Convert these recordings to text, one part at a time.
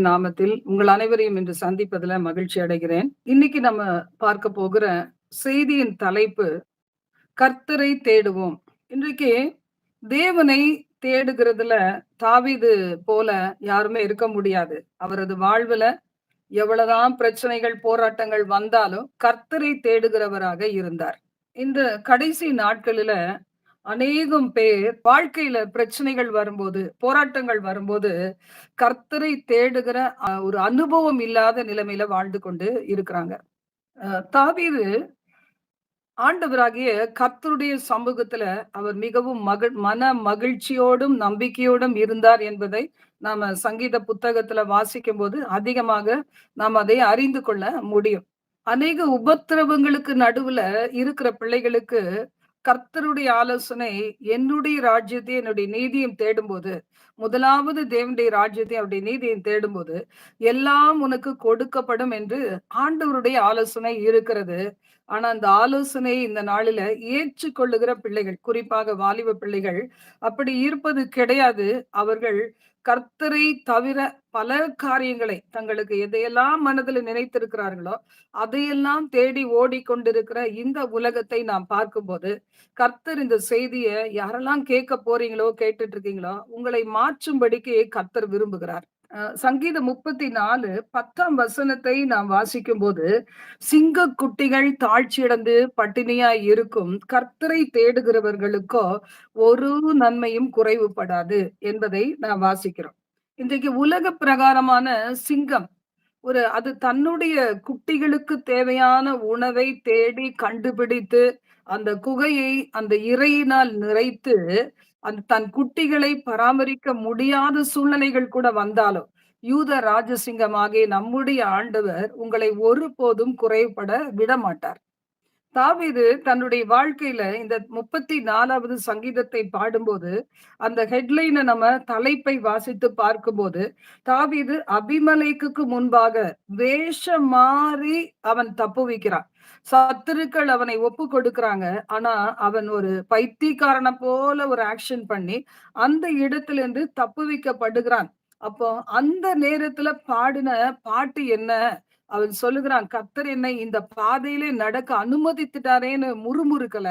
கிறிஸ்துவின் நாமத்தில் உங்கள் அனைவரையும் இன்று சந்திப்பதில் மகிழ்ச்சி அடைகிறேன். இன்னைக்கு நம்ம பார்க்க போகிற செய்தியின் தலைப்பு கர்த்தரை தேடுவோம். இன்றைக்கு தேவனை தேடுகிறதுல தாவீது போல யாருமே இருக்க முடியாது. அவரது வாழ்வுல எவ்வளவுதான் பிரச்சனைகள், போராட்டங்கள் வந்தாலும் கர்த்தரை தேடுகிறவராக இருந்தார். இந்த கடைசி நாட்களில அநேகம் பேர் வாழ்க்கையில பிரச்சனைகள் வரும்போது, போராட்டங்கள் வரும்போது, கர்த்தரை தேடுகிற ஒரு அனுபவம் இல்லாத நிலைமையில வாழ்ந்து கொண்டு இருக்கிறாங்க. தாவீது ஆண்டவராகிய கர்த்தருடைய சமூகத்துல அவர் மிகவும் மன மகிழ்ச்சியோடும், நம்பிக்கையோடும் இருந்தார் என்பதை நாம சங்கீத புத்தகத்துல வாசிக்கும்போது அதிகமாக நாம் அதை அறிந்து கொள்ள முடியும். அநேக உபத்திரவங்களுக்கு நடுவுல இருக்கிற பிள்ளைகளுக்கு கர்த்தருடைய ஆலோசனை என்னுடைய ராஜ்யத்தை என்னுடைய நீதியும் தேடும்போது, முதலாவது தேவனுடைய ராஜ்யத்தை அவருடைய நீதியும் தேடும்போது எல்லாம் உனக்கு கொடுக்கப்படும் என்று ஆண்டவருடைய ஆலோசனை இருக்கிறது. ஆனா அந்த ஆலோசனை இந்த நாளில ஏற்றுக்கொள்ளுகிற பிள்ளைகள், குறிப்பாக வாலிப பிள்ளைகள் அப்படி இருப்பது கிடையாது. அவர்கள் கர்த்தரை தவிர பல காரியங்களை தங்களுக்கு எதையெல்லாம் மனதில் நினைத்திருக்கிறார்களோ அதையெல்லாம் தேடி ஓடிக்கொண்டிருக்கிற இந்த உலகத்தை நாம் பார்க்கும்போது, கர்த்தர் இந்த செய்தியை யாரெல்லாம் கேட்க போறீங்களோ, கேட்டுட்டு இருக்கீங்களோ, உங்களை மாற்றும்படிக்கு கர்த்தர் விரும்புகிறார். சங்கீதம் 34:10 வசனத்தை நாம் வாசிக்கும் போது, சிங்க குட்டிகள் தாழ்ச்சியடைந்து பட்டினியாய் இருக்கும் கர்த்தரை தேடுகிறவர்களுக்கோ ஒரு நன்மையும் குறைவுபடாது என்பதை நாம் வாசிக்கிறோம். இன்றைக்கு உலக பிரகாரமான சிங்கம் அது தன்னுடைய குட்டிகளுக்கு தேவையான உணவை தேடி கண்டுபிடித்து அந்த குகையை அந்த இரையினால் நிறைத்து அந்த தன் குட்டிகளை பராமரிக்க முடியாத சூழ்நிலைகள் கூட வந்தாலும், யூத ராஜசிங்கமாகிய நம்முடைய ஆண்டவர் உங்களை ஒருபோதும் குறைபட விட மாட்டார். தாவீது தன்னுடைய வாழ்க்கையில இந்த 34வது சங்கீதத்தை பாடும்போது, அந்த ஹெட்லைனை நம்ம தலைப்பை வாசித்து பார்க்கும்போது, தாவீது அபிமெலேக்குக்கு முன்பாக வேஷம் மாறி அவன் தப்புவிக்கிறான். சத்துருக்கள் அவனை ஒப்பு கொடுக்கிறாங்க. ஆனா அவன் ஒரு பைத்தியக்காரனை போல ஒரு ஆக்ஷன் பண்ணி அந்த இடத்திலிருந்து தப்புவிக்கப்படுகிறான். அப்போ அந்த நேரத்துல பாடின பாட்டு என்ன? அவன் சொல்லுகிறான், கர்த்தர் என்னை இந்த பாதையிலே நடக்க அனுமதித்துட்டாரேன்னு முறுமுறுக்கல.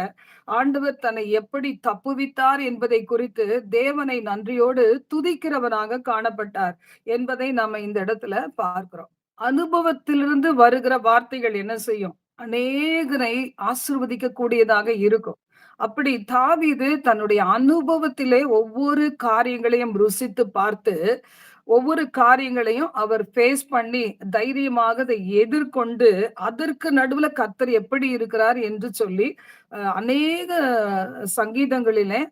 ஆண்டவர் தன்னை எப்படி தப்புவித்தார் என்பதை குறித்து தேவனை நன்றியோடு துதிக்கிறவனாக காணப்பட்டார் என்பதை நாம இந்த இடத்துல பார்க்கிறோம். அனுபவத்திலிருந்து வருகிற வார்த்தைகள் என்ன செய்யும்? அநேகரை ஆசீர்வதிக்க கூடியதாக இருக்கும். அப்படி தாவீது தன்னுடைய அனுபவத்திலே ஒவ்வொரு காரியங்களையும் ருசித்து பார்த்து, ஒவ்வொரு காரியங்களையும் அவர் ஃபேஸ் பண்ணி தைரியமாக அதை எதிர்கொண்டு அதற்கு நடுவுல கர்த்தர் எப்படி இருக்கிறார் என்று சொல்லி அநேக சங்கீதங்களிலே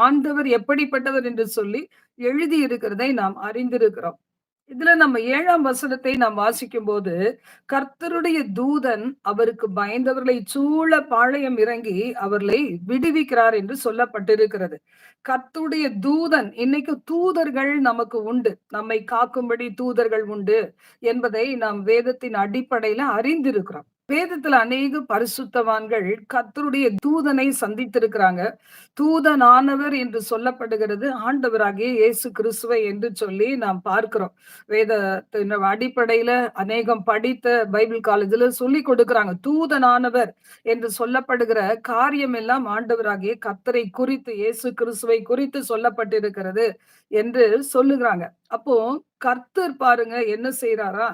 ஆண்டவர் எப்படிப்பட்டவர் என்று சொல்லி எழுதி இருக்கிறதை நாம் அறிந்திருக்கிறோம். இதுல நம்ம 7ஆம் வசனத்தை நாம் வாசிக்கும் போது, கர்த்தருடைய தூதன் அவருக்கு பயந்தவர்களை சூழ பாளையம் இறங்கி அவர்களை விடுவிக்கிறார் என்று சொல்லப்பட்டிருக்கிறது. கர்த்தருடைய தூதன், இன்னைக்கு தூதர்கள் நமக்கு உண்டு, நம்மை காக்கும்படி தூதர்கள் உண்டு என்பதை நாம் வேதத்தின் அடிப்படையில அறிந்திருக்கிறோம். வேதத்துல அநேக பரிசுத்தவான்கள் கர்த்தருடைய தூதனை சந்தித்திருக்கிறாங்க. தூதனானவர் என்று சொல்லப்படுகிறது ஆண்டவராகிய இயேசு கிறிஸ்துவை என்று சொல்லி நாம் பார்க்கிறோம். வேதத்தின் அடிப்படையில அநேகம் படித்த பைபிள் காலேஜ்ல சொல்லி கொடுக்கிறாங்க. தூதனானவர் என்று சொல்லப்படுகிற காரியம் எல்லாம் ஆண்டவராகிய கர்த்தரை குறித்து, இயேசு கிறிஸ்துவை குறித்து சொல்லப்பட்டிருக்கிறது என்று சொல்லுகிறாங்க. அப்போ கர்த்தர் பாருங்க என்ன செய்யறாரா,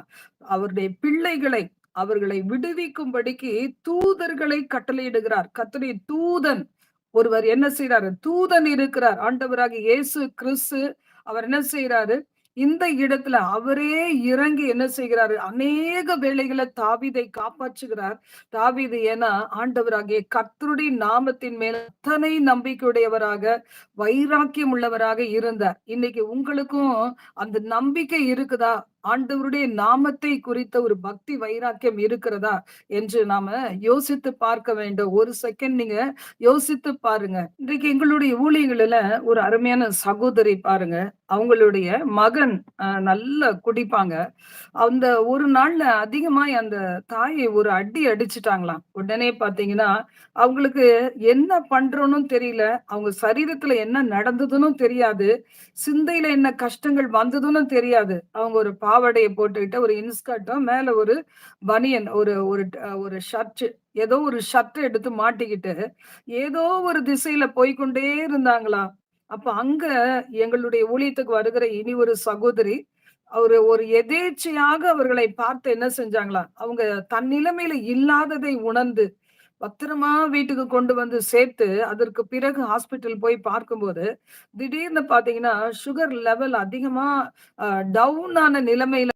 அவருடைய பிள்ளைகளை அவர்களை விடுவிக்கும்படிக்கு தூதர்களை கட்டளையிடுகிறார். கர்த்தருடைய தூதன் ஒருவர் என்ன செய்யறாரு? தூதன் இருக்கிறார். ஆண்டவராகிய இயேசு கிறிஸ்து அவர் என்ன செய்யறாரு? இந்த இடத்துல அவரே இறங்கி என்ன செய்கிறாரு? அநேக வேளைகளை தாவீதை காப்பாற்றுகிறார். தாவீது ஏன்னா ஆண்டவராகிய கர்த்தருடைய நாமத்தின் மேல் அத்தனை நம்பிக்கையுடையவராக, வைராக்கியம் உள்ளவராக இருந்தார். இன்னைக்கு உங்களுக்கும் அந்த நம்பிக்கை இருக்குதா? ஆண்டவருடைய நாமத்தை குறித்த ஒரு பக்தி வைராக்கியம் இருக்கிறதா என்று நாம யோசித்து பார்க்க வேண்டும். ஒரு செகண்ட் நீங்க யோசித்து பாருங்க. இன்றைக்கு எங்களுடைய ஊழியங்களில ஒரு அருமையான சகோதரி பாருங்க. அவங்களுடைய மகன் நல்லா குடிப்பாங்க. அந்த ஒரு நாள்ல அதிகமாய் அந்த தாயை ஒரு அடி அடிச்சுட்டாங்களாம். உடனே பார்த்தீங்கன்னா, அவங்களுக்கு என்ன பண்றோம்ன்னும் தெரியல. அவங்க சரீரத்துல என்ன நடந்ததுன்னும் தெரியாது. சிந்தையில என்ன கஷ்டங்கள் வந்ததுன்னும் தெரியாது. அவங்க ஒரு பாவாடைய போட்டுக்கிட்டு, ஒரு இன்ஸ்கர்ட்டும், மேல ஒரு பனியன், ஒரு ஒரு ஒரு ஷர்ட், ஏதோ ஒரு ஷர்ட் எடுத்து மாட்டிக்கிட்டு, ஏதோ ஒரு திசையில போய்க்கொண்டே இருந்தாங்களாம். அப்ப அங்க எங்களுடைய ஊழியத்துக்கு வருகிற இனி ஒரு சகோதரி, ஒரு எதேச்சையாக அவர்களை பார்த்து என்ன செஞ்சாங்களாம், அவங்க தன் நிலைமையில இல்லாததை உணர்ந்து, பத்திரமா வீட்டுக்கு கொண்டு வந்து சேர்த்து, அதற்கு பிறகு ஹாஸ்பிட்டல் போய் பார்க்கும்போது, திடீர்னு பார்த்தீங்கன்னா, சுகர் லெவல் அதிகமா அ டவுன் ஆன நிலைமையில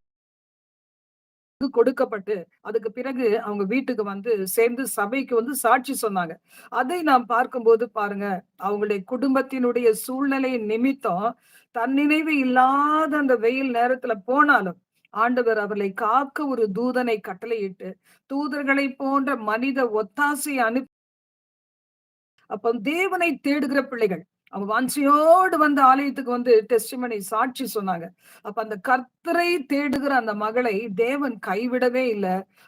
கொடுக்கப்பட்டு, அதுக்கு பிறகு அவங்க வீட்டுக்கு வந்து சேர்ந்து சபைக்கு வந்து சாட்சி சொன்னாங்க. அதை நாம் பார்க்கும்போது பாருங்க, அவங்களுடைய குடும்பத்தினுடைய சூழ்நிலை நிமித்தம், தன்னிறைவு இல்லாத அந்த வெயில் நேரத்துல போனாலும், ஆண்டவர் அவர்களை காக்க ஒரு தூதனை கட்டளையிட்டு, தூதர்களைப் போன்ற மனித ஒத்தாசை அனுப்பி அப்ப தேவனை தேடுகிற பிள்ளைகள். அவங்க வாஞ்சையோடு வந்து ஆலயத்துக்கு வந்து டெஸ்டிமனி சாட்சி சொன்னாங்க. அப்ப அந்த கர்த்தரை தேடுகிற அந்த மகளை தேவன் கைவிடவே இல்ல.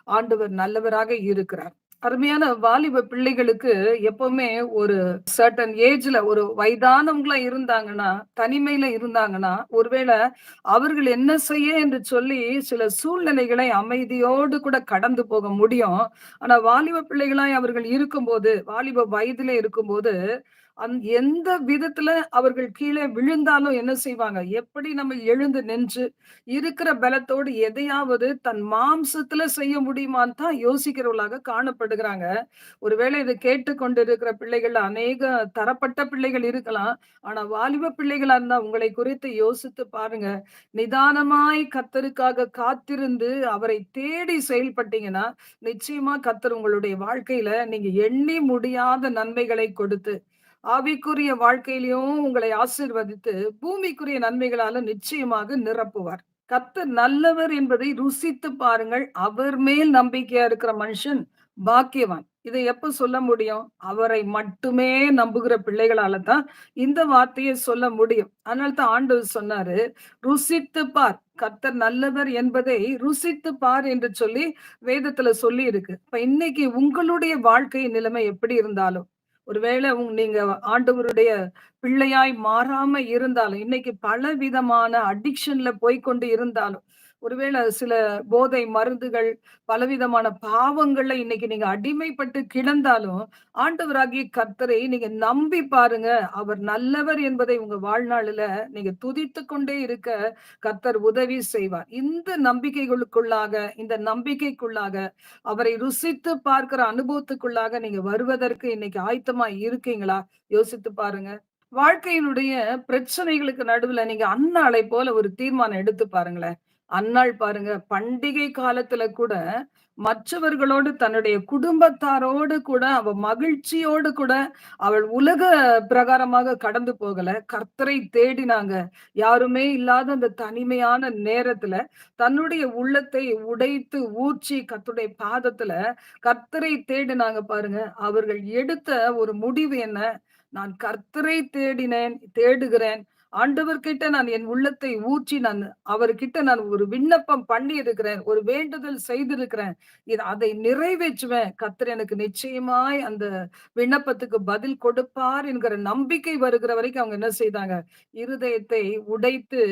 ஆண்டவர் நல்லவராக இருக்கிறார். அருமையான வாலிப பிள்ளைகளுக்கு எப்பவுமே ஒரு சர்டன் ஏஜ்ல ஒரு வயதானவங்களா இருந்தாங்கன்னா, தனிமையில இருந்தாங்கன்னா, ஒருவேளை அவர்கள் என்ன செய்ய என்று சொல்லி சில சூழ்நிலைகளை அமைதியோடு கூட கடந்து போக முடியும். ஆனா வாலிப பிள்ளைகளாய் அவர்கள் இருக்கும்போது, வாலிப வயதிலே இருக்கும்போது, எந்த விதத்துல அவர்கள் கீழே விழுந்தாலும் என்ன செய்வாங்க? எப்படி நம்ம எழுந்து நின்று, இருக்கிற பலத்தோடு எதையாவது தன் மாம்சத்துல செய்ய முடியுமான்னு தான் யோசிக்கிறவர்களாக காணப்படுகிறாங்க. ஒருவேளை இத கேட்டுக்கொண்டிருக்கிற பிள்ளைகள் அநேக தரப்பட்ட பிள்ளைகள் இருக்கலாம். ஆனா வாலிப பிள்ளைகளா இருந்தா உங்களை குறித்து யோசித்து பாருங்க. நிதானமாய் கர்த்தருக்காக காத்திருந்து அவரை தேடி செயல்பட்டீங்கன்னா, நிச்சயமா கர்த்தர் உங்களுடைய வாழ்க்கையில நீங்க எண்ணி முடியாத நன்மைகளை கொடுத்து, ஆவிக்குரிய வாழ்க்கையிலும் உங்களை ஆசீர்வதித்து, பூமிக்குரிய நன்மைகளால நிச்சயமாக நிரப்புவார். கர்த்தர் நல்லவர் என்பதை ருசித்து பாருங்கள். அவர் மேல் நம்பிக்கையா இருக்கிற மனுஷன் பாக்கியவான். இதை எப்ப சொல்ல முடியும்? அவரை மட்டுமே நம்புகிற பிள்ளைகளால தான் இந்த வார்த்தையை சொல்ல முடியும். அதனால தான் ஆண்டவர் சொன்னாரு, "ருசித்து பார். கர்த்தர் நல்லவர் என்பதை ருசித்து பார்" என்று சொல்லி வேதத்துல சொல்லி இருக்கு. இப்ப இன்னைக்கு உங்களுடைய வாழ்க்கை நிலைமை எப்படி இருந்தாலும், ஒருவேளை நீங்க ஆண்டவருடைய பிள்ளையாய் மாறாம இருந்தாலும், இன்னைக்கு பலவிதமான அடிக்ஷன்ல போய்க்கொண்டு இருந்தாலும், ஒருவேளை சில போதை மருந்துகள், பலவிதமான பாவங்கள்ல இன்னைக்கு நீங்க அடிமைப்பட்டு கிடந்தாலும், ஆண்டவராகிய கர்த்தரை நீங்க நம்பி பாருங்க. அவர் நல்லவர் என்பதை உங்க வாழ்நாளில நீங்க துதித்துக் கொண்டே இருக்க கர்த்தர் உதவி செய்வார். இந்த நம்பிக்கைகளுக்குள்ளாக, இந்த நம்பிக்கைக்குள்ளாக, அவரை ருசித்து பார்க்கிற அனுபவத்துக்குள்ளாக நீங்க வருவதற்கு இன்னைக்கு ஆயத்தமா இருக்கீங்களா? யோசித்து பாருங்க. வாழ்க்கையினுடைய பிரச்சனைகளுக்கு நடுவுல நீங்க அன்னாளை போல ஒரு தீர்மானம் எடுத்து பாருங்களேன். அன்னாள் பாருங்க, பண்டிகை காலத்துல கூட மற்றவர்களோடு தன்னுடைய குடும்பத்தாரோடு கூட அவ மகிழ்ச்சியோடு கூட அவள் உலக பிரகாரமாக கடந்து போகல. கர்த்தரை தேடினாங்க. யாருமே இல்லாத அந்த தனிமையான நேரத்துல தன்னுடைய உள்ளத்தை உடைத்து ஊற்றி கர்த்தருடைய பாதத்துல கர்த்தரை தேடினாங்க பாருங்க. அவர்கள் எடுத்த ஒரு முடிவு என்ன? நான் கர்த்தரை தேடினேன், தேடுகிறேன். ஆண்டவர்கிட்ட நான் என் உள்ளத்தை ஊற்றி அவர்கிட்ட நான் ஒரு விண்ணப்பம் பண்ணி இருக்கிறேன். ஒரு வேண்டுதல் செய்திருக்கிறேன். அதை நிறைவேற்றுவேன். கர்த்தர் எனக்கு நிச்சயமாய் அந்த விண்ணப்பத்துக்கு பதில் கொடுப்பார் என்கிற நம்பிக்கை வருகிற வரைக்கும் அவங்க என்ன செய்தாங்க? இருதயத்தை உடைத்து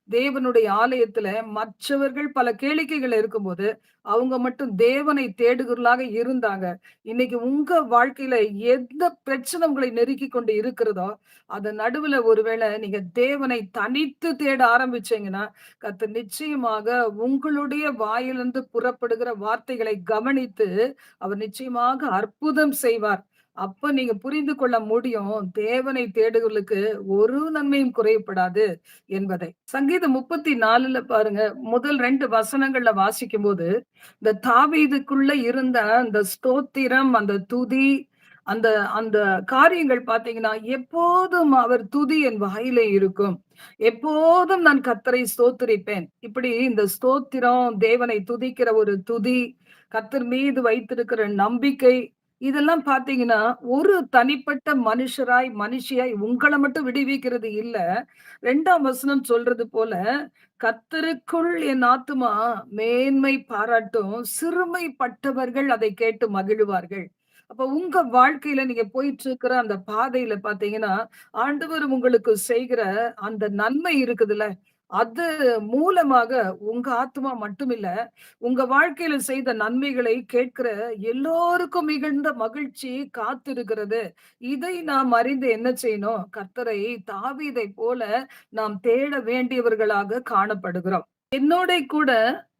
தேவனுடைய ஆலயத்துல மற்றவர்கள் பல கேளிக்கைகள் இருக்கும்போது, அவங்க மட்டும் தேவனை தேடுகிறவர்களாக இருந்தாங்க. இன்னைக்கு உங்க வாழ்க்கையில எந்த பிரச்சனை உங்களை நெருக்கிக் கொண்டு இருக்கிறதோ, அதன் நடுவுல ஒருவேளை நீங்க தேவனை தனித்து தேட ஆரம்பிச்சீங்கன்னா, கர்த்தர் நிச்சயமாக உங்களுடைய வாயிலிருந்து புறப்படுகிற வார்த்தைகளை கவனித்து, அவர் நிச்சயமாக அற்புதம் செய்வார். அப்ப நீங்க புரிந்து கொள்ள முடியும், தேவனை தேடுகிறவர்களுக்கு ஒரு நன்மையும் குறைபடாது என்பதை. சங்கீதம் 34ல பாருங்க, முதல் 2 வசனங்கள்ல வாசிக்கும்போது, இந்த தாவீதுக்குள்ள இருந்த அந்த ஸ்தோத்திரம், அந்த துதி, அந்த அந்த காரியங்கள் பார்த்தீங்கன்னா, எப்போதும் அவர் துதி என் வாயிலே இருக்கும். எப்போதும் நான் கர்த்தரை ஸ்தோத்திரிப்பேன். இப்படி இந்த ஸ்தோத்திரம், தேவனை துதிக்கிற ஒரு துதி, கர்த்தர் மீது வைத்திருக்கிற நம்பிக்கை, இதெல்லாம் பார்த்தீங்கன்னா, ஒரு தனிப்பட்ட மனுஷராய், மனுஷியாய் உங்கள மட்டும் விடுவிக்கிறது இல்ல. 2ஆம் வசனம் சொல்றது போல, "கர்த்தருக்குள் என் ஆத்துமா மேன்மை பாராட்டும், சிறுமைப்பட்டவர்கள் அதை கேட்டு மகிழுவார்கள்." அப்ப உங்க வாழ்க்கையில நீங்க போயிட்டு இருக்கிற அந்த பாதையில பார்த்தீங்கன்னா, ஆண்டவர் உங்களுக்கு செய்கிற அந்த நன்மை இருக்குதுல்ல, அது மூலமாக உங்க ஆத்துமா மட்டுமில்ல, உங்க வாழ்க்கையில செய்த நன்மைகளை கேட்கிற எல்லோருக்கும் மிகுந்த மகிழ்ச்சி காத்திருக்கிறது. இதை நாம் அறிந்து என்ன செய்யணும்? கர்த்தரை தாவீதைப் போல நாம் தேட வேண்டியவர்களாக காணப்படுகிறோம். என்னோட கூட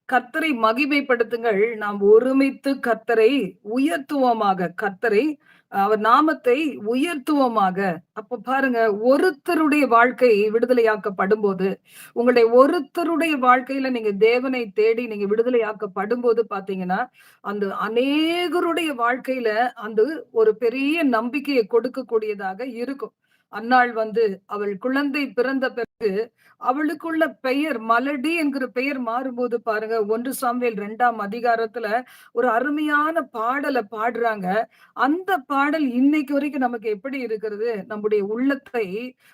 கர்த்தரை மகிமைப்படுத்துங்கள். நாம் ஒருமித்து கர்த்தரை உயர்த்துவோமாக. கர்த்தரை அவர் நாமத்தை உயர்த்துவோமாக. அப்ப பாருங்க, ஒருத்தருடைய வாழ்க்கை விடுதலையாக்கப்படும்போது, உங்களுடைய ஒருத்தருடைய வாழ்க்கையில நீங்க தேவனை தேடி நீங்க விடுதலையாக்கப்படும்போது பார்த்தீங்கன்னா, அந்த அநேகருடைய வாழ்க்கையில அந்த ஒரு பெரிய நம்பிக்கையை கொடுக்கக்கூடியதாக இருக்கும். அன்னாள் அவள் குழந்தை பிறந்த அவளுக்குள்ள பெயர் மலடி என்கிற பெயர் மாறும்போது பாருங்க 1 சாமுவேல் 2ஆம் அதிகாரத்துல ஒரு அருமையான பாடல பாடுறாங்க. அந்த பாடல் இன்னைக்கு வரைக்கும் நமக்கு எப்படி இருக்கிறது? நம்முடைய உள்ளத்தை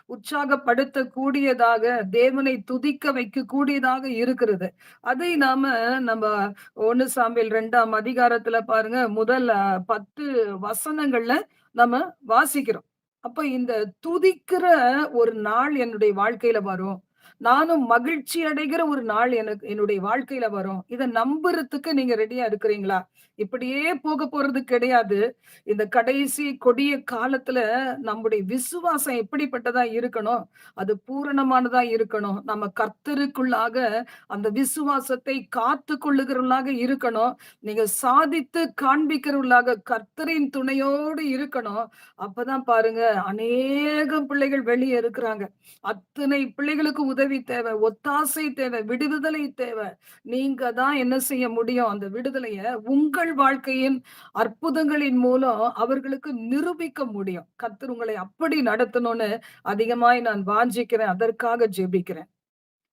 உற்சாகப்படுத்தக் கூடியதாக, தேவனை துதிக்க வைக்கக்கூடியதாக இருக்கிறது. அதை நம்ம 1 சாமுவேல் 2ஆம் அதிகாரத்துல பாருங்க முதல் 10 வசனங்கள்ல நம்ம வாசிக்கிறோம். அப்ப இந்த துதிக்கிற ஒரு நாள் என்னுடைய வாழ்க்கையில வரும். நானும் மகிழ்ச்சி அடைகிற ஒரு நாள் என்னுடைய வாழ்க்கையில வரும். இத நம்புறதுக்கு நீங்க ரெடியா இருக்கிறீங்களா? இப்படியே போக போறது கிடையாது. இந்த கடைசி கொடிய காலத்துல நம்முடைய விசுவாசம் எப்படிப்பட்டதா இருக்கணும்? அது பூரணமானதா இருக்கணும். நம்ம கர்த்தருக்குள்ளாக அந்த விசுவாசத்தை காத்துக் கொள்ளுகிறவர்களாக இருக்கணும். நீங்க சாதித்து காண்பிக்கிறவர்களாக கர்த்தரின் துணையோடு இருக்கணும். அப்பதான் பாருங்க அநேகம் பிள்ளைகள் வெளிய இருக்கிறாங்க. அத்தனை பிள்ளைகளுக்கு உதவி தேவை, ஒத்தாசை தேவை, விடுதலை தேவை. நீங்க தான் என்ன செய்ய முடியும்? அந்த விடுதலைய உங்கள் வாழ்க்கையின் அற்புதங்களின் மூலம் அவர்களுக்கு நிரூபிக்க முடியும். கர்த்தர் உங்களை அப்படி நடத்தணும்னு அதிகமாய் நான் வாஞ்சிக்கிறேன். அதற்காக ஜெபிக்கிறேன்.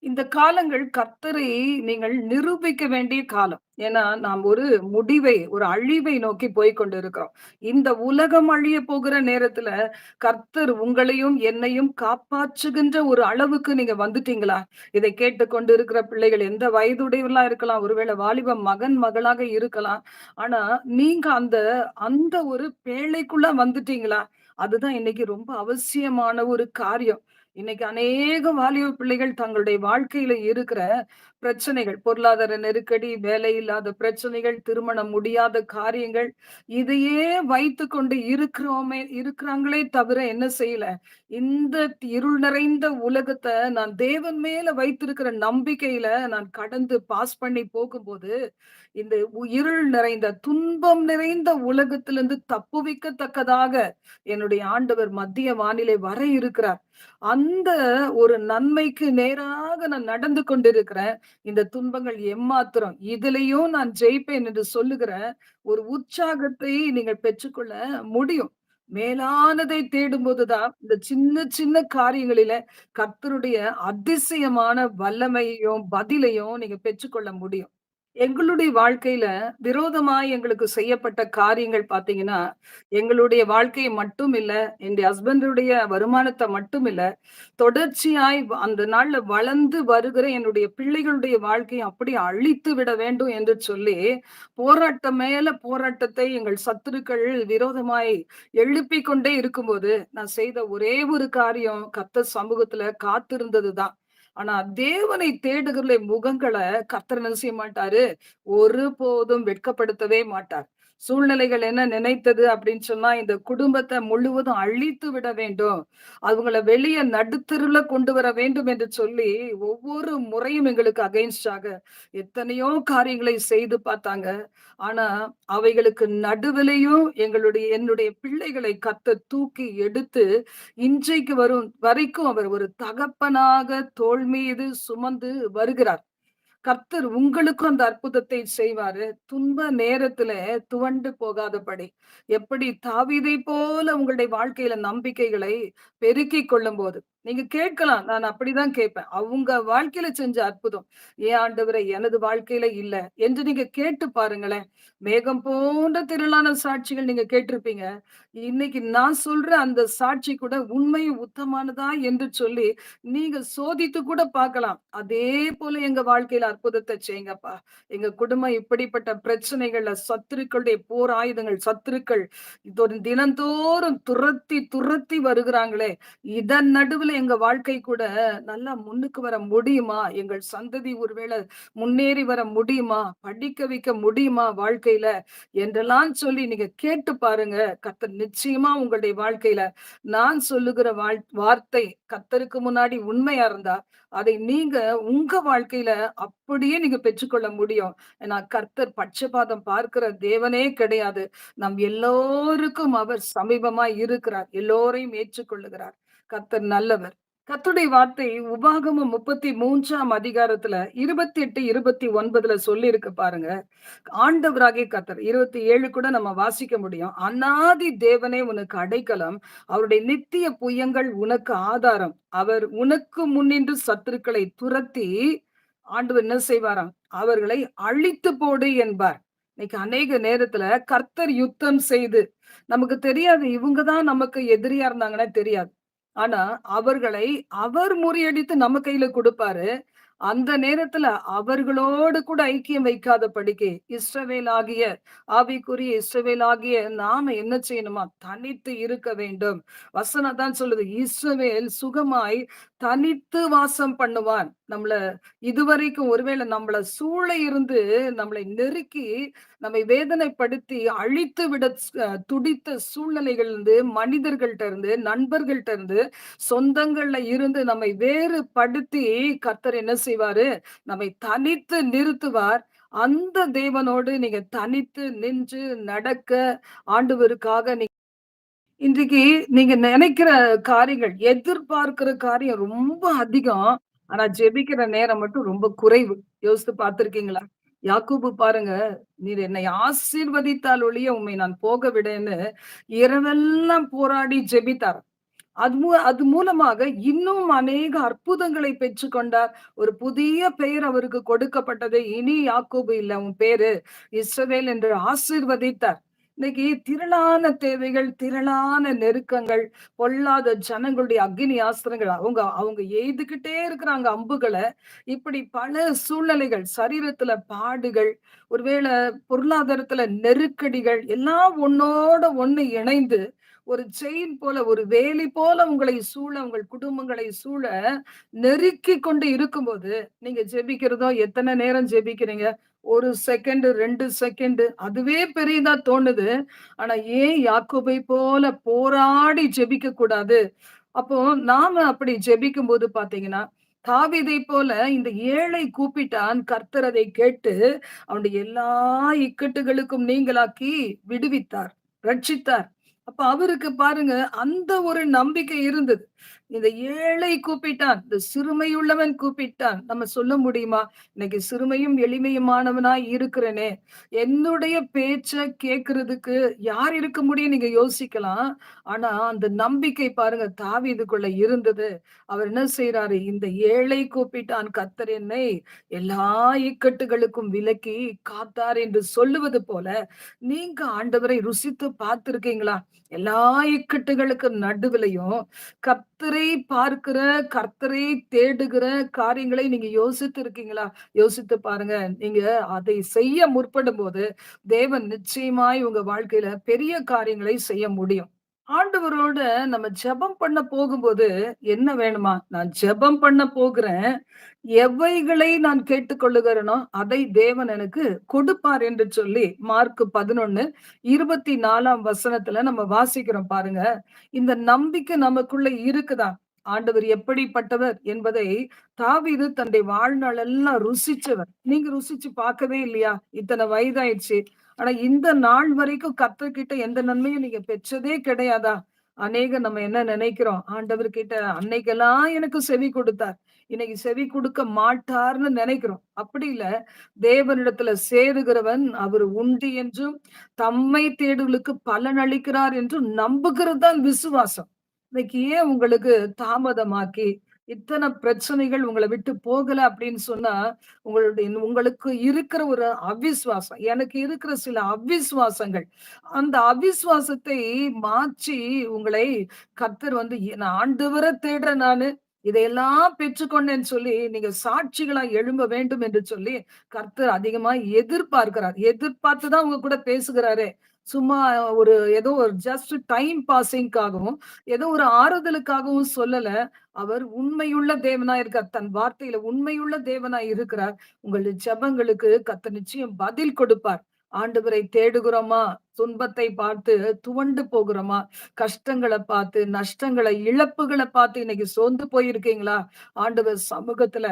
இந்த காலங்கள் கர்த்தரை நீங்கள் நிரூபிக்க வேண்டிய காலம். ஏன்னா, நாம் ஒரு முடிவை, ஒரு அழிவை நோக்கி போய்க் கொண்டிருக்கிறோம். இந்த உலகம் அழியப் போகிற நேரத்துல, கர்த்தர் உங்களையும், என்னையும் காப்பாற்றுகின்ற ஒரு அளவுக்கு நீங்க வந்துட்டீங்களா? இதை கேட்டுக்கொண்டு இருக்கிற பிள்ளைகள் எந்த வயதுடையவர்களா இருக்கலாம். ஒருவேளை வாலிப மகன், மகளாக இருக்கலாம். ஆனா, நீங்க அந்த அந்த ஒரு பேழைக்குள்ள வந்துட்டீங்களா? அதுதான் இன்னைக்கு ரொம்ப அவசியமான ஒரு காரியம். இன்னைக்கு அநேக வாலிப பிள்ளைகள் தங்களுடைய வாழ்க்கையில இருக்கிற பிரச்சனைகள், பொருளாதார நெருக்கடி, வேலை இல்லாத பிரச்சனைகள், திருமணம் முடியாத காரியங்கள், இதையே வைத்துக்கொண்டு இருக்கிறாங்களே தவிர என்ன செய்யல. இந்த இருள் நிறைந்த உலகத்த நான் தேவன் மேல வைத்திருக்கிற நம்பிக்கையில நான் கடந்து பாஸ் பண்ணி போகும்போது, இந்த இருள் நிறைந்த, துன்பம் நிறைந்த உலகத்திலிருந்து தப்புவிக்கத்தக்கதாக என்னுடைய ஆண்டவர் மத்திய வானிலை வர இருக்கிறார். அந்த ஒரு நன்மைக்கு நேராக நான் நடந்து கொண்டிருக்கிறேன். இந்த துன்பங்கள் எம்மாத்திரம், இதிலயும் நான் ஜெயிப்பேன் என்று சொல்லுகிற ஒரு உற்சாகத்தை நீங்கள் பெற்றுக்கொள்ள முடியும். மேலானதை தேடும்போதுதான் இந்த சின்ன சின்ன காரியங்களில கர்த்தருடைய அதிசயமான வல்லமையையும், பதிலையும் நீங்க பெற்றுக்கொள்ள முடியும். எங்களுடைய வாழ்க்கையில விரோதமாய் எங்களுக்கு செய்யப்பட்ட காரியங்கள் பார்த்தீங்கன்னா, எங்களுடைய வாழ்க்கையை மட்டும் இல்ல, என்னுடைய ஹஸ்பண்டுடைய வருமானத்த மட்டும் இல்ல, தொடர்ச்சியாய் அந்த நாள்ல வளர்ந்து வருகிற என்னுடைய பிள்ளைகளுடைய வாழ்க்கையை அப்படியே அழித்து விட வேண்டும் என்று சொல்லி, போராட்டம் மேல போராட்டத்தை எங்கள் சத்துருக்கள் விரோதமாய் எழுப்பிக் கொண்டே இருக்கும்போது, நான் செய்த ஒரே ஒரு காரியம் கர்த்தர் சமூகத்துல காத்திருந்ததுதான். ஆனா தேவனை தேடுகிற முகங்கள கர்த்தர் என்ன செய்ய மாட்டாரு, ஒருபோதும் வெட்கப்படுத்தவே மாட்டார். சூழ்நிலைகள் என்ன நினைத்தது அப்படின்னு சொன்னா, இந்த குடும்பத்த முழுவதும் அழித்து விட வேண்டும். அவங்கள வெளிய நடுத்தெருவுல கொண்டு வர வேண்டும் என்று சொல்லி, ஒவ்வொரு முறையும் எங்களுக்கு அகைன்ஸ்டாக எத்தனையோ காரியங்களை செய்து பார்த்தாங்க. ஆனா, அவைகளுக்கு நடுவிலேயும் என்னுடைய பிள்ளைகளை கர்த்தர் தூக்கி எடுத்து இன்றைக்கு வரும் வரைக்கும் அவர் ஒரு தகப்பனாக தோள் மீது சுமந்து வருகிறார். கர்த்தர் உங்களுக்கும் அந்த அற்புதத்தை செய்வாரு. துன்ப நேரத்துல துவண்டு போகாதபடி. எப்படி தாவீதை போல உங்களுடைய வாழ்க்கையில நம்பிக்கைகளை பெருக்கிக் கொள்ளும்போது, நீங்க கேட்கலாம். நான் அப்படிதான் கேட்பேன். அவங்க வாழ்க்கையில செஞ்ச அற்புதம். ஏன் ஆண்டவரே எனது வாழ்க்கையில இல்ல? என்று நீங்க கேட்டு பாருங்களேன். மேகம் போன்ற திரளான சாட்சிகள் நீங்க கேட்டிருப்பீங்க. இன்னைக்கு நான் சொல்ற அந்த சாட்சி கூட உண்மை உத்தமானதா என்று சொல்லி நீங்க சோதித்து கூட பார்க்கலாம். அதே போல எங்க வாழ்க்கையில அற்புதத்த செய்யுங்கப்பா. எங்க குடும்பம் இப்படிப்பட்ட பிரச்சனைகள்ல சத்துருக்களுடைய போர் ஆயுதங்கள், சத்துருக்கள் இது ஒரு தினந்தோறும் துரத்தி துரத்தி வருகிறாங்களே, இதன் நடுவுல எங்க வாழ்க்கை கூட நல்லா முன்னுக்கு வர முடியுமா? எங்கள் சந்ததி ஒருவேளை முன்னேறி வர முடியுமா? படிக்க வைக்க முடியுமா வாழ்க்கையில? என்றெல்லாம் சொல்லி நீங்க கேட்டு பாருங்க. கர்த்தர் நிச்சயமா உங்களுடைய வாழ்க்கையில நான் சொல்லுகிற வார்த்தை கர்த்தருக்கு முன்னாடி உண்மையா இருந்தா, அதை நீங்க உங்க வாழ்க்கையில அப்படியே நீங்க பெற்றுக்கொள்ள முடியும். ஏன்னா கர்த்தர் பட்சபாதம் பார்க்கிற தேவனே கிடையாது. நம் எல்லோருக்கும் அவர் சமீபமா இருக்கிறார். எல்லோரையும் ஏற்றுக்கொள்ளுகிறார். கர்த்தர் நல்லவர். கர்த்தருடைய வார்த்தை உபாகமம் 33ஆம் அதிகாரத்துல 28, 29ல சொல்லியிருக்கு பாருங்க. ஆண்டவராகிய கர்த்தர் 27 கூட நம்ம வாசிக்க முடியும். அநாதி தேவனே உனக்கு அடைக்கலம். அவருடைய நித்திய புயங்கள் உனக்கு ஆதாரம். அவர் உனக்கு முன்னின்று சத்துருக்களை துரத்தி ஆண்டவர் என்ன செய்வாராம்? அவர்களை அழித்து போடு என்பார். இன்னைக்கு அநேக நேரத்துல கர்த்தர் யுத்தம் செய்து நமக்கு தெரியாது. இவங்க தான் நமக்கு எதிரியா இருந்தாங்கன்னா தெரியாது. ஆனா அவர்களை அவர் முறியடித்து நம்ம கையில குடுப்பாரு. அந்த நேரத்துல அவர்களோடு கூட ஐக்கியம் வைக்காதபடிக்கு இஸ்ரவேலாகிய ஆவிக்குரிய இஸ்ரவேலாகிய நாம என்ன செய்யணுமா? தனித்து இருக்க வேண்டும். வசனம் தான் சொல்லுது. இஸ்ரவேல் சுகமாய் தனித்து வாசம் பண்ணுவான். இதுவரைக்கும் ஒருவேளை நம்மள சூழ இருந்து நம்மளை நெருக்கி, நம்மை வேதனைப்படுத்தி அழித்து விட துடித்த சூழ்நிலைகள் இருந்து, மனிதர்கள்ட்ட இருந்து, நண்பர்கள்ட்ட இருந்து, சொந்தங்கள்ல இருந்து நம்மை வேறுபடுத்தி கர்த்தர் என்ன செய்வாரு? நம்மை தனித்து நிறுத்துவார். அந்த தேவனோடு நீங்க தனித்து நின்று நடக்க ஆண்டவருக்காக இன்றைக்கு நீங்க நினைக்கிற காரியங்கள், எதிர்பார்க்கிற காரியம் ரொம்ப அதிகம். ஆனா ஜெபிக்கிற நேரம் மட்டும் ரொம்ப குறைவு. யோசித்து பார்த்திருக்கீங்களா? யாக்கோபு பாருங்க, "நீர் என்னை ஆசீர்வதித்தால் ஒழிய உம்மை நான் போக விடேன்னு" இரவெல்லாம் போராடி ஜெபித்தார். அது மூலமாக இன்னும் அநேக அற்புதங்களை பெற்றுக்கொண்டார். ஒரு புதிய பெயர் அவருக்கு கொடுக்கப்பட்டது. இனி யாக்கோபு இல்ல, உன் பேரு இஸ்ரவேல் என்று ஆசீர்வதித்தார். இன்னைக்கு திரளான தேவைகள், திரளான நெருக்கங்கள், பொல்லாத ஜனங்களுடைய அக்கினி ஆஸ்திரங்கள் அவங்க அவங்க எய்துகிட்டே இருக்கிறாங்க அம்புகள. இப்படி பல சூழ்நிலைகள், சரீரத்துல பாடுகள், ஒருவேளை பொருளாதாரத்துல நெருக்கடிகள் எல்லாம் ஒண்ணோட ஒண்ணு இணைந்து ஒரு செயின் போல, ஒரு வேலி போல உங்களை சூழ, உங்கள் குடும்பங்களை சூழ நெருக்கிக் கொண்டு இருக்கும்போது, நீங்க ஜெபிக்கிறதோ எத்தன நேரம் ஜெபிக்கிறீங்க? 1 செகண்ட், 2 செகண்ட் அதுவே பெரியதா தோணுது. ஆனா ஏன் யாக்கோபை போல போராடி ஜெபிக்க கூடாது? அப்போ நாம அப்படி ஜெபிக்கும்போது பாத்தீங்கன்னா, தாவீதை போல இந்த ஏழை கூப்பிட்டான். கர்த்தர் அதை கேட்டு அவனுடைய எல்லா இக்கட்டுகளுக்கும் நீங்கலாக்கி விடுவித்தார், ரட்சித்தார். அப்ப அவருக்கு பாருங்க அந்த ஒரு நம்பிக்கை இருந்தது. இந்த ஏழை கூப்பிட்டான், இந்த சிறுமையுள்ளவன் கூப்பிட்டான். நம்ம சொல்ல முடியுமா? இன்னைக்கு சிறுமையும் எளிமையுமானவனாய் இருக்கிறேனே, என்னுடைய பேச்ச கேட்கிறதுக்கு யார் இருக்க முடியும் நீங்க யோசிக்கலாம். ஆனா அந்த நம்பிக்கை பாருங்க தாவீதுக்குள்ள இருந்தது. அவர் என்ன செய்றாரு? இந்த ஏழை கூப்பிட்டான், கர்த்தர் என்னை எல்லா இக்கட்டுகளுக்கும் விலக்கி காத்தார் என்று சொல்லுவது போல, நீங்க ஆண்டவரை ருசித்து பார்த்திருக்கீங்களா? எல்லா இக்கட்டுகளுக்கு நடுவிலையும் கர்த்தரை பார்க்கிற, கர்த்தரை தேடுகிற காரியங்களை நீங்க யோசித்து இருக்கீங்களா? யோசித்து பாருங்க. நீங்க அதை செய்ய முற்படும்போது, தேவன் நிச்சயமாய் உங்க வாழ்க்கையில பெரிய காரியங்களை செய்ய முடியும். ஆண்டவரோட நம்ம ஜெபம் பண்ண போகும்போது என்ன வேணுமா? நான் ஜெபம் பண்ண போகிறேன். எவைகளை நான் கேட்டுக்கொள்ளுகிறேனோ, அதை தேவன் எனக்கு கொடுப்பார் என்று சொல்லி மார்க் 11, 24ஆம் வசனத்துல நம்ம வாசிக்கிறோம் பாருங்க. இந்த நம்பிக்கை நமக்குள்ள இருக்குதா? ஆண்டவர் எப்படிப்பட்டவர் என்பதை தாவீது தன்னுடைய வாழ்நாள் எல்லாம் ருசிச்சவர். நீங்க ருசிச்சு பார்க்கவே இல்லையா? இத்தனை வயதாயிடுச்சு. ஆனா இந்த நாள் வரைக்கும் கர்த்தர்கிட்ட எந்த நன்மையும் நீங்க பெற்றதே கிடையாதா? நம்ம என்ன நினைக்கிறோம்? ஆண்டவர் கிட்ட அன்னைக்கெல்லாம் எனக்கு செவி கொடுத்தார். இன்னைக்கு செவி கொடுக்க மாட்டார்ன்னு நினைக்கிறோம். அப்படி இல்ல. தேவனிடத்துல சேருகிறவன் அவர் உண்டு என்றும், தம்மை தேடுகளுக்கு பலன் அளிக்கிறார் என்றும் நம்புகிறது தான் விசுவாசம். இன்னைக்கு ஏன் உங்களுக்கு தாமதமாக்கி, இத்தன பிரச்சனைகள் உங்கள விட்டு போகல அப்படின்னு சொன்னா, உங்களுக்கு இருக்கிற ஒரு அவிசுவாசம். எனக்கு இருக்கிற சில அவிசுவாசங்கள். அந்த அவிசுவாசத்தை மாற்றி உங்களை கர்த்தர் வந்து நான் ஆண்டவர தேடுறேன் நானு. இதையெல்லாம் பெற்றுக்கொண்டேன்னு சொல்லி நீங்க சாட்சிகளா எழும்ப வேண்டும் என்று சொல்லி கர்த்தர் அதிகமா எதிர்பார்க்கிறார். எதிர்பார்த்து தான் உங்க கூட பேசுகிறாரே. சும்மா ஒரு ஏதோ ஒரு ஜஸ்ட் டைம் பாசிங்க்காகவும், ஏதோ ஒரு ஆறுதலுக்காகவும் சொல்லல. அவர் உண்மையுள்ள தேவனா இருக்கார். தன் வார்த்தையில உண்மையுள்ள தேவனா இருக்கிறார். உங்கள் ஜெபங்களுக்கு கர்த்தர் நிச்சயம் பதில் கொடுப்பார். ஆண்டவரை தேடுகிறோமா? துன்பத்தை பார்த்து துவண்டு போகிறோமா? கஷ்டங்கள பார்த்து, நஷ்டங்கள, இழப்புகள பார்த்து இன்னைக்கு சோர்ந்து போயிருக்கீங்களா? ஆண்டவர் சமூகத்துல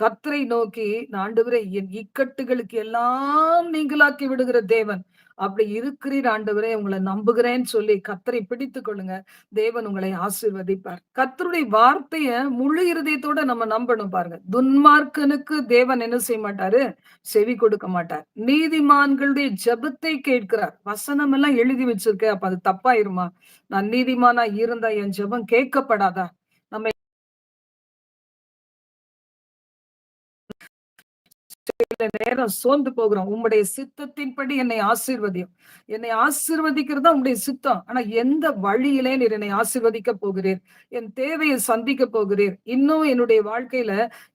கர்த்தரை நோக்கி, ஆண்டவரே என் இக்கட்டுகளுக்கு எல்லாம் நீங்கலாக்கி விடுகிற தேவன். அப்படி இருக்கிறீர் ஆண்டவரே, உங்கள நம்புகிறேன்னு சொல்லி கர்த்தரை பிடித்துக் கொள்ளுங்க. தேவன் உங்களை ஆசீர்வதிப்பார். கர்த்தருடைய வார்த்தைய முழு இருதயத்தோட நம்ம நம்பணும் பாருங்க. துன்மார்க்கனுக்கு தேவன் என்ன செய்ய மாட்டாரு? செவி கொடுக்க மாட்டார். நீதிமான்களுடைய ஜெபத்தை கேட்கிறார். வசனம் எல்லாம் எழுதி வச்சிருக்கேன். அப்ப அது தப்பாயிருமா? நான் நீதிமானா இருந்தா என் ஜெபம் கேட்கப்படாதா? நம்ம சில நேரம் சோர்ந்து போகிறோம். உம்முடைய சித்தத்தின்படி என்னை ஆசீர்வதியும். என்னை ஆசீர்வதிக்கிறது தான் உம்முடைய சித்தம். ஆனா எந்த வழியிலே நீர் என்னை ஆசீர்வதிக்க போகிறீர்? என் தேவையை சந்திக்க போகிறீர்? இன்னும் என்னுடைய வாழ்க்கையில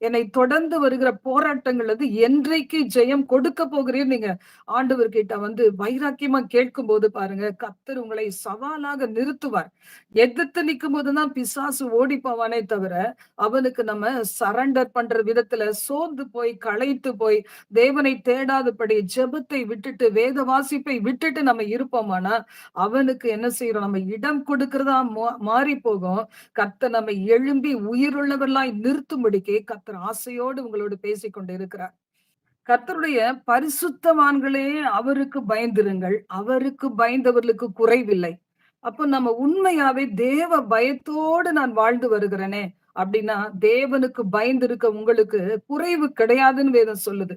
என்னை தொடர்ந்து வருகிற போராட்டங்கள் அது என்றைக்கு ஜெயம் கொடுக்க போகிறீர்? நீங்க ஆண்டவர்கிட்ட வந்து வைராக்கியமா கேட்கும்போது பாருங்க, கர்த்தர் உங்களை சவாலாக நிறுத்துவார். எதிர்த்து நிக்கும்போது தான் பிசாசு ஓடி போவானே தவிர, அவனுக்கு நம்ம சரண்டர் பண்ற விதத்துல சோர்ந்து போய், களைத்து போய், தேவனை தேடாதபடி ஜெபத்தை விட்டுட்டு, வேத வாசிப்பை விட்டுட்டு நம்ம இருப்போமானா, அவனுக்கு என்ன செய்றோம்? நம்ம இடம் கொடுக்கிறதா மாறி போகும். கர்த்தர் நம்மை எழும்பி உயிருள்ளவர்களாய் நிறுத்தும்படிக்கு கர்த்தர் ஆசையோடு உங்களோடு பேசிக் கொண்டு இருக்கிறார். கர்த்தருடைய பரிசுத்தவான்களே அவருக்கு பயந்திருங்கள். அவருக்கு பயந்தவர்களுக்கு குறைவில்லை. அப்போ நம்ம உண்மையாவே தேவ பயத்தோடு நான் வாழ்ந்து வருகிறேனே அப்படின்னா, தேவனுக்கு பயந்திருக்க உங்களுக்கு குறைவு கிடையாதுன்னு வேதம் சொல்லுது.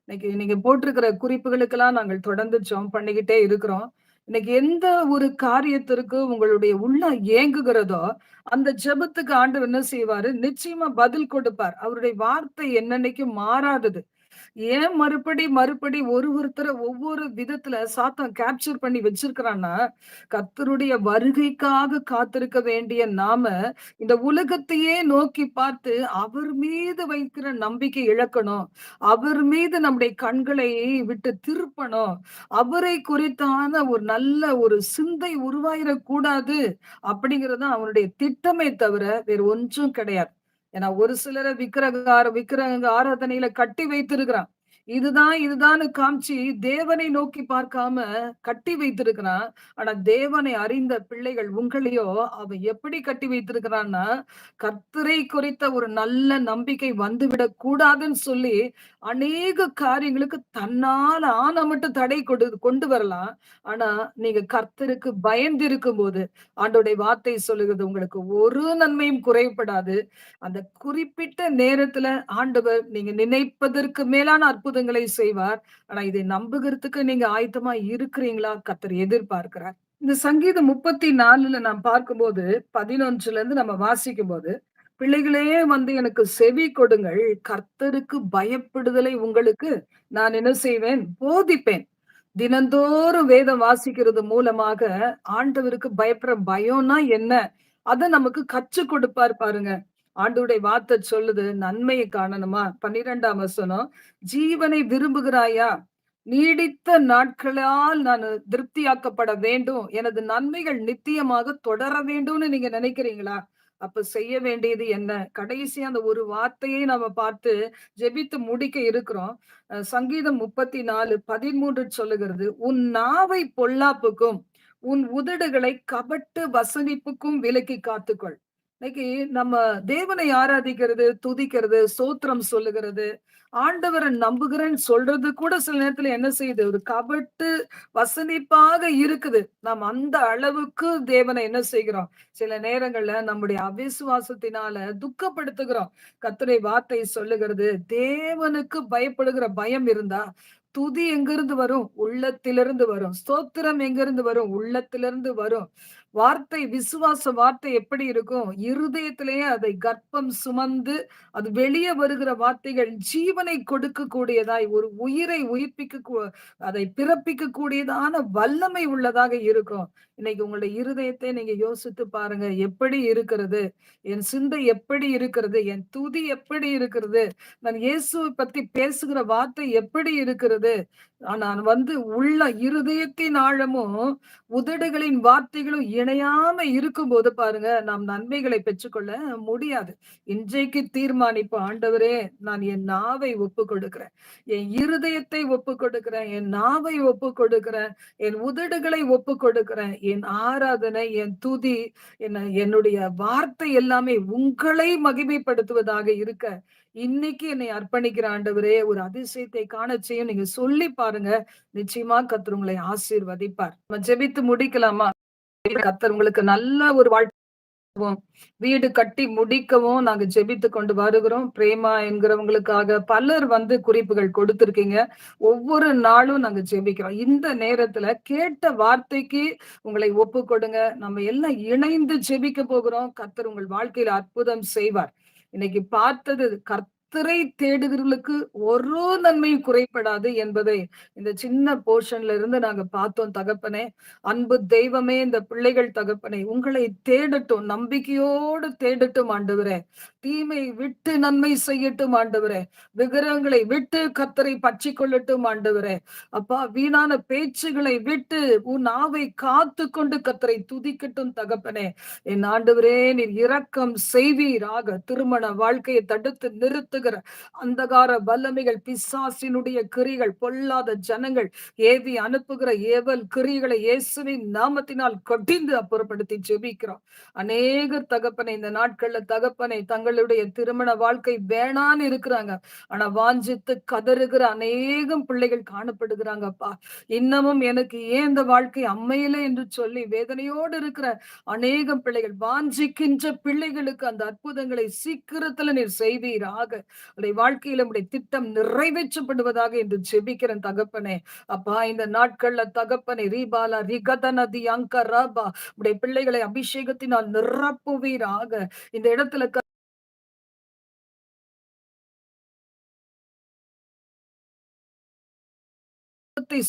இன்னைக்கு நீங்க போட்டிருக்கிற குறிப்புகளுக்கெல்லாம் நாங்கள் தொடர்ந்து ஜெபம் பண்ணிக்கிட்டே இருக்கிறோம். இன்னைக்கு எந்த ஒரு காரியத்திற்கு உங்களுடைய உள்ளம் ஏங்குகிறதோ, அந்த ஜெபத்துக்கு ஆண்டவர் என்ன செய்வாரு? நிச்சயமா பதில் கொடுப்பார். அவருடைய வார்த்தை என்னன்னைக்கும் மாறாதது. ஏன் மறுபடி ஒருத்தர ஒவ்வொரு விதத்துல சாத்தான் கேப்சர் பண்ணி வச்சிருக்கிறான்னா, கர்த்தருடைய வருகைக்காக காத்திருக்க வேண்டிய நாம, இந்த உலகத்தையே நோக்கி பார்த்து அவர் மீது வைக்கிற நம்பிக்கை இழக்கணும். அவர் மீது நம்முடைய கண்களை விட்டு திருப்பணும். அவரை குறித்தான ஒரு நல்ல ஒரு சிந்தை உருவாயிறக் கூடாது அப்படிங்கிறது தான் அவனுடைய திட்டமே தவிர வேறு ஒன்றும் கிடையாது. ஏன்னா ஒரு சிலர விக்கிரக ஆராதனையில கட்டி வைத்திருக்கிறான். இதுதான்னு காமிச்சு தேவனை நோக்கி பார்க்காம கட்டி வைத்திருக்கிறான். ஆனா தேவனை அறிந்த பிள்ளைகள் உங்களையோ அவன் எப்படி கட்டி வைத்திருக்கிறான்னா, கர்த்தரை குறித்த ஒரு நல்ல நம்பிக்கை வந்துவிடக் கூடாதுன்னு சொல்லி அநேக காரியங்களுக்கு தன்னால ஆன மட்டும் தடை கொண்டு வரலாம். ஆனா நீங்க கர்த்தருக்கு பயந்து இருக்கும்போது ஆண்டவருடைய வார்த்தை சொல்லுகிறது உங்களுக்கு ஒரு நன்மையும் குறைபடாது. அந்த குறிப்பிட்ட நேரத்துல ஆண்டவர் நீங்க நினைப்பதற்கு மேலான அற்புதங்களை செய்வார். ஆனா இதை நம்புகிறதுக்கு நீங்க ஆயத்தமா இருக்கிறீங்களா? கர்த்தர் எதிர்பார்க்கிறார். இந்த சங்கீதம் 34ல நாம் பார்க்கும்போது 11ல இருந்து நம்ம வாசிக்கும்போது, பிள்ளைகளே வந்து எனக்கு செவி கொடுங்கள். கர்த்தருக்கு பயப்படுதலை உங்களுக்கு நான் என்ன செய்வேன்? போதிப்பேன். தினந்தோறும் வேதம் வாசிக்கிறது மூலமாக ஆண்டவருக்கு பயப்படுற பயம்னா என்ன? அத நமக்கு கற்றுக் கொடுப்பார் பாருங்க. ஆண்டவருடைய வார்த்தை சொல்லுது, நன்மையை காணணுமா? 12ஆம் வசனம். ஜீவனை விரும்புகிறாயா? நீடித்த நாட்களால் நான் திருப்தியாக்கப்பட வேண்டும். எனது நன்மைகள் நித்தியமாக தொடர வேண்டும்னு நீங்க நினைக்கிறீங்களா? அப்ப செய்ய வேண்டியது என்ன? கடைசியா அந்த ஒரு வார்த்தையை நாம பார்த்து ஜெபித்து முடிக்க இருக்கிறோம். சங்கீதம் 34:13 சொல்லுகிறது, "உன் நாவை பொல்லாப்புக்கும், உன் உதடுகளை கபட்டு வசனிப்புக்கும் விலக்கி காத்துக்கொள்." இன்னைக்கு நம்ம தேவனை ஆராதிக்கிறது, துதிக்கிறது, ஸ்தோத்திரம் சொல்லுகிறது, ஆண்டவர நம்புகிறேன்னு சொல்றது கூட சில நேரத்துல என்ன செய்யுது? ஒரு கபட்டு வசனிப்பாக இருக்குது. நாம் அந்த அளவுக்கு தேவனை என்ன செய்கிறோம்? சில நேரங்கள்ல நம்முடைய அவிசுவாசத்தினால துக்கப்படுத்துகிறோம். கர்த்தருடைய வார்த்தை சொல்லுகிறது, தேவனுக்கு பயப்படுகிற பயம் இருந்தா, துதி எங்கிருந்து வரும்? உள்ளத்திலிருந்து வரும். ஸ்தோத்திரம் எங்கிருந்து வரும்? உள்ளத்திலிருந்து வரும். வார்த்தை விசுவாச வார்த்தை எப்படி இருக்கும்? இருதயத்திலேயே அதை கர்ப்பம் சுமந்து, அது வெளியே வருகிற வார்த்தைகள் ஜீவனை கொடுக்கக்கூடியதாய், ஒரு உயிரை உயிர்ப்பிக்க அதை பிறப்பிக்க கூடியதான வல்லமை உள்ளதாக இருக்கும். இன்னைக்கு உங்களுடைய இருதயத்தை நீங்க யோசித்து பாருங்க. எப்படி இருக்கிறது? என் சிந்தை எப்படி இருக்கிறது? என் துதி எப்படி இருக்கிறது? நான் இயேசுவை பத்தி பேசுகிற வார்த்தை எப்படி இருக்கிறது? நான் உள்ள இருதயத்தின் ஆழமும் உதடுகளின் வார்த்தைகளும் இணையாம இருக்கும்போது பாருங்க, நாம் நன்மைகளை பெற்றுக்கொள்ள முடியாது. இன்றைக்கு தீர்மானிப்போம், ஆண்டவரே, நான் என் நாவை ஒப்புக் கொடுக்கிறேன். என் இருதயத்தை ஒப்புக் கொடுக்கிறேன். என் நாவை ஒப்புக் கொடுக்கிறேன். என் உதடுகளை ஒப்புக் கொடுக்கிறேன். என் ஆராதனை, என் துதி, என்னுடைய வார்த்தை எல்லாமே உங்களை மகிமைப்படுத்துவதாக இருக்க, இன்னைக்கு என்னை அர்ப்பணிக்கிற ஆண்டவரே, ஒரு அதிசயத்தை காணச் செய்யும். நீங்க சொல்லி பாருங்க. நிச்சயமா கர்த்தர் உங்களை ஆசீர்வதிப்பார். நம்ம ஜெபித்து முடிக்கலாமா? கர்த்தர் உங்களுக்கு நல்ல ஒரு வாழ்வும், வீடு கட்டி முடிக்கவும் நாங்க ஜெபித்து கொண்டு வருகிறோம். பிரேமா என்கிறவங்களுக்காக பலர் குறிப்புகள் கொடுத்திருக்கீங்க. ஒவ்வொரு நாளும் நாங்க ஜெபிக்கிறோம். இந்த நேரத்துல கேட்ட வார்த்தைக்கு உங்களை ஒப்பு கொடுங்க. நம்ம எல்லாம் இணைந்து ஜெபிக்க போகிறோம். கர்த்தர் உங்கள் வாழ்க்கையில அற்புதம் செய்வார். இன்னைக்கு பார்த்தது கர்த்தரை தேடுகிறவர்களுக்கு ஒரு நன்மையும் குறைபடாது என்பதை இந்த சின்ன போர்ஷன்ல இருந்து நாங்க பார்த்தோம் தகப்பனே. அன்பு தெய்வமே, இந்த பிள்ளைகள் தகப்பனே உங்களை தேடட்டும், நம்பிக்கையோடு தேடட்டும் ஆண்டவரே. தீமை விட்டு நன்மை செய்யட்டும் ஆண்டவரே. விக்கிரகங்களை விட்டு கர்த்தரை பற்றிக் கொள்ளட்டும் ஆண்டவரே. அப்பா, வீணான பேச்சுகளை விட்டு உன் நாவை காத்து கொண்டு கர்த்தரை துதிக்கட்டும் தகப்பனே. என் ஆண்டவரே, நீர் இரக்கம் செய்வீராக. திருமண வாழ்க்கையை தடுத்து நிறுத்துகிற அந்தகார வல்லமைகள், பிசாசினுடைய கிரிகள், பொல்லாத ஜனங்கள் ஏவி அனுப்புகிற ஏவல் கிரிகளை இயேசுவின் நாமத்தினால் கடிந்து அப்புறப்படுத்தி ஜெபிக்கிறோம். அநேகர் தகப்பனை இந்த நாட்கள்ல தகப்பனை தங்களுடைய திருமண வாழ்க்கை வேணான்னு இருக்கிறாங்க. ஆனா வாஞ்சித்து கதறுகிற அநேகம் பிள்ளைகள் காணப்படுகிறாங்கப்பா. இன்னமும் எனக்கு ஏன் இந்த வாழ்க்கை அமையல என்று சொல்லி வேதனையோடு இருக்கிற அநேகம் பிள்ளைகள், வாஞ்சிக்கின்ற பிள்ளைகளுக்கு அந்த அற்புதங்களை சீக்கிரத்துல நீர் செய்வீராக. உடைய வாழ்க்கையில உடைய திட்டம் நிறைவேற்றப்படுவதாக என்று ஜெபிக்கிறேன் தகப்பனே. அப்பா, இந்த நாட்கள்ல தகப்பனே ரீபாலா ரிகதனதி அங்க ராபா உடைய பிள்ளைகளை அபிஷேகத்தினால் நிரப்புவீராக. இந்த இடத்துல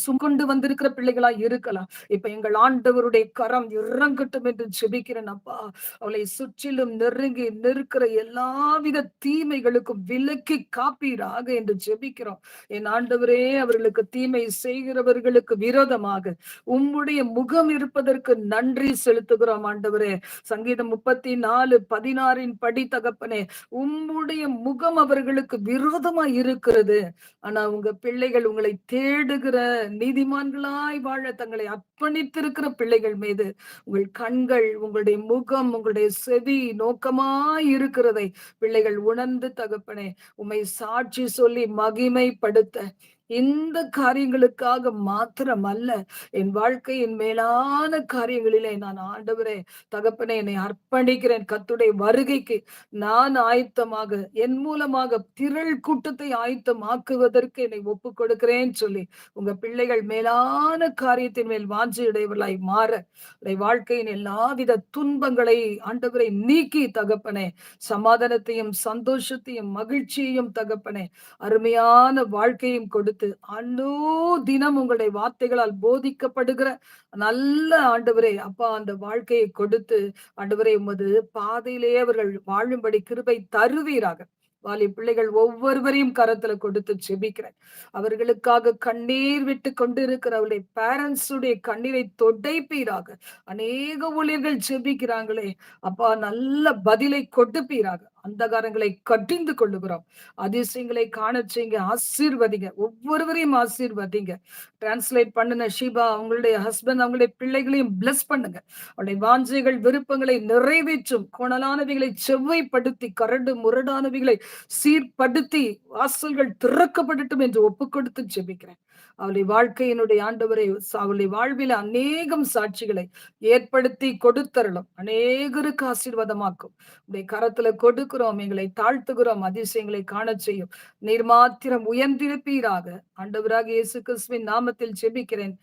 சுமந்து வந்திருக்கிற பிள்ளைகளா இருக்கலாம். இப்ப எங்கள் ஆண்டவருடைய கரம் இறங்கட்டும் என்று ஜெபிக்கிறேன் அப்பா. அவளை சுற்றிலும் நெருங்கி நிற்கிற எல்லாவித தீமைகளுக்கும் விலக்கி காப்பீராக என்று ஜெபிக்கிறோம். என் ஆண்டவரே, அவர்களுக்கு தீமை செய்கிறவர்களுக்கு விரோதமாக உம்முடைய முகம் இருப்பதற்கு நன்றி செலுத்துகிறோம் ஆண்டவரே. சங்கீதம் 34:16 படி தகப்பனே, உம்முடைய முகம் அவர்களுக்கு விரோதமா இருக்கிறது. ஆனா உங்க பிள்ளைகள் உங்களை தேடுகிற நீதிமான்களாய் வாழ தங்களை அர்ப்பணித்திருக்கிற பிள்ளைகள் மீது உங்கள் கண்கள், உங்களுடைய முகம், உங்களுடைய செவி நோக்கமாய் இருக்கிறதை பிள்ளைகள் உணர்ந்து தகப்பனே உம்மை சாட்சி சொல்லி மகிமைப்படுத்த, இந்த காரியங்களுக்காக மாத்திரம் அல்ல, என் வாழ்க்கையின் மேலான காரியங்களிலே நான் ஆண்டவரே தகப்பனே என்னை அர்ப்பணிக்கிறேன். கர்த்தருடைய வருகைக்கு நான் ஆயத்தமாக, என் மூலமாக திரள் கூட்டத்தை ஆயத்தமாக்குவதற்கு என்னை ஒப்புக் கொடுக்கிறேன் சொல்லி உங்க பிள்ளைகள் மேலான காரியத்தின் மேல் வாஞ்சியுடையவர்களாய் மாற, வாழ்க்கையின் எல்லாவித துன்பங்களை ஆண்டவரை நீக்கி தகப்பனே சமாதானத்தையும் சந்தோஷத்தையும் மகிழ்ச்சியையும் தகப்பனே அருமையான வாழ்க்கையும் கொடுத்து அன்னோ தினம் உங்களுடைய வார்த்தைகளால் போதிக்கப்படுகிற நல்ல ஆண்டவரே அப்பா, அந்த வாழ்க்கையை கொடுத்து ஆண்டவரே உமது பாதையிலேயே அவர்கள் வாழும்படி கிருபை தருவீராக. வாலி பிள்ளைகள் ஒவ்வொருவரையும் கரத்துல கொடுத்து ஜெபிக்கிறேன். அவர்களுக்காக கண்ணீர் விட்டு கொண்டிருக்கிற அவருடைய பேரண்ட்ஸ் உடைய கண்ணீரை தொடைப்பீராக. அநேக ஊழியர்கள் ஜெபிக்கிறாங்களே அப்பா, நல்ல பதிலை கொடுப்பீராக. அந்தகாரங்களை கடிந்து கொள்ளுகிறோம். அதிசயங்களை காணச் செய்யுங்க. ஆசீர்வதிங்க. ஒவ்வொருவரையும் ஆசீர்வதிங்க. டிரான்ஸ்லேட் பண்ணுன ஷீபா, அவங்களுடைய ஹஸ்பண்ட், அவங்களுடைய பிள்ளைகளையும் பிளஸ் பண்ணுங்க. அவருடைய வாஞ்சைகள், விருப்பங்களை நிறைவேற்றும். கோணலானவைகளை செவ்வைப்படுத்தி, கரடு முரடானவைகளை சீர்படுத்தி, வாசல்கள் திறக்கப்படட்டும் என்று ஒப்புக்கொடுத்து ஜெபிக்கிறேன். அவளுடைய வாழ்க்கையினுடைய ஆண்டவரை, அவளுடைய வாழ்வில அநேகம் சாட்சிகளை ஏற்படுத்தி கொடுத்தருளும். அநேகருக்கு ஆசீர்வாதமாக்கும். உடைய கரத்துல கொடுக்கிறோம். எங்களை தாழ்த்துகிறோம். அதிசயங்களை காணச் செய்யும். நீர் மாத்திரம் உயர்ந்திருப்பீராக. ஆண்டவராக இயேசு கிறிஸ்துவின் நாமத்தில் ஜெபிக்கிறேன்.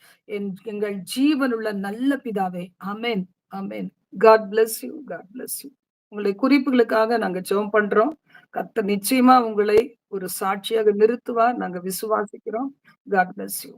எங்கள் ஜீவனுள்ள நல்ல பிதாவே. ஆமென். ஆமென். God bless you. God bless you. உங்களுடைய குறிப்புகளுக்காக நாங்க ஜெபம் பண்றோம். கர்த்தர் நிச்சயமா உங்களை ஒரு சாட்சியாக நிறுத்துவார். நாங்க விசுவாசிக்கிறோம். God bless you.